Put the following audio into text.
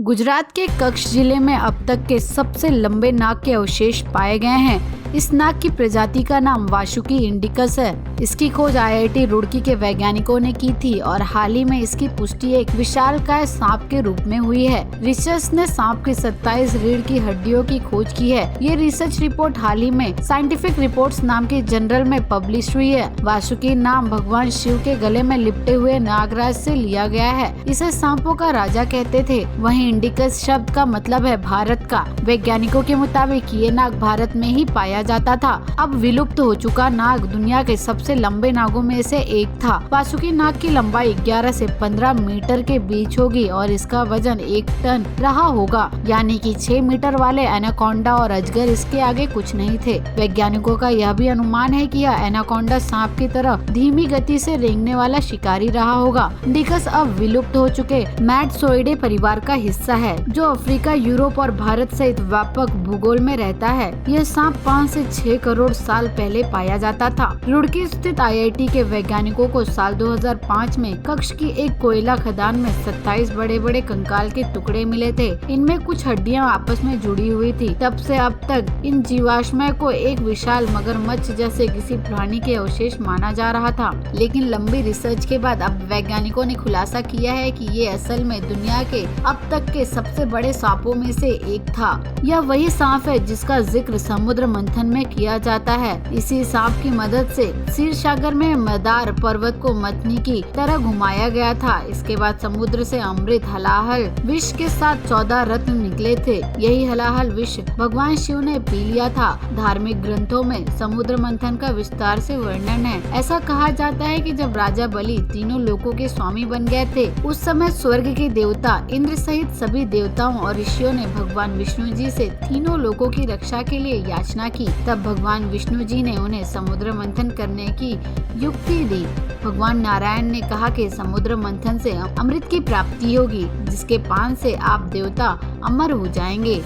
गुजरात के कच्छ जिले में अब तक के सबसे लंबे नाग के अवशेष पाए गए हैं। इस नाग की प्रजाति का नाम वासुकी इंडिकस है। इसकी खोज आईआईटी रुड़की के वैज्ञानिकों ने की थी और हाल ही में इसकी पुष्टि एक विशालकाय सांप के रूप में हुई है। रिसर्च ने सांप की 27 रीढ़ की हड्डियों की खोज की है। ये रिसर्च रिपोर्ट हाल ही में साइंटिफिक रिपोर्ट्स नाम के जर्नल में पब्लिश हुई है। वासुकी नाम भगवान शिव के गले में लिपटे हुए नागराज से लिया गया है। इसे सांपों का राजा कहते थे। वहीं इंडिकस शब्द का मतलब है भारत का। वैज्ञानिकों के मुताबिक ये नाग भारत में ही पाया जाता था। अब विलुप्त हो चुका नाग दुनिया के सबसे लंबे नागों में से एक था। वासुकी नाग की लंबाई 11 से 15 मीटर के बीच होगी और इसका वजन 1 टन रहा होगा, यानी कि 6 मीटर वाले एनाकोंडा और अजगर इसके आगे कुछ नहीं थे। वैज्ञानिकों का यह भी अनुमान है कि यह एनाकोंडा सांप की तरह धीमी गति से रेंगने वाला शिकारी रहा होगा। इंडिकस अब विलुप्त हो चुके मैटसोइडे परिवार का हिस्सा है, जो अफ्रीका, यूरोप और भारत सहित व्यापक भूगोल में रहता है। यह सांप 5 से 6 करोड़ साल पहले पाया जाता था। रुड़की स्थित आईआईटी के वैज्ञानिकों को साल 2005 में कच्छ की एक कोयला खदान में 27 बड़े बड़े कंकाल के टुकड़े मिले थे। इनमें कुछ हड्डियां आपस में जुड़ी हुई थी। तब से अब तक इन जीवाश्मय को एक विशाल मगरमच्छ जैसे किसी प्राणी के अवशेष माना जा रहा था, लेकिन लंबी रिसर्च के बाद अब वैज्ञानिकों ने खुलासा किया है कि ये असल में दुनिया के अब तक के सबसे बड़े सांपों में से एक था। यह वही सांप है जिसका जिक्र समुद्र मंथन में किया जाता है। इसी सांप की मदद से क्षीरसागर में मदार पर्वत को मथनी की तरह घुमाया गया था। इसके बाद समुद्र से अमृत हलाहल विष के साथ 14 रत्न निकले थे। यही हलाहल विष भगवान शिव ने पी लिया था। धार्मिक ग्रंथों में समुद्र मंथन का विस्तार से वर्णन है। ऐसा कहा जाता है कि जब राजा बलि तीनों लोकों के स्वामी बन गए थे, उस समय स्वर्ग के देवता इंद्र सहित सभी देवताओं और ऋषियों ने भगवान विष्णु जी से तीनों लोकों की रक्षा के लिए याचना की। तब भगवान विष्णु जी ने उन्हें समुद्र मंथन करने की युक्ति दी। भगवान नारायण ने कहा कि समुद्र मंथन से अमृत की प्राप्ति होगी, जिसके पान से आप देवता अमर हो जाएंगे।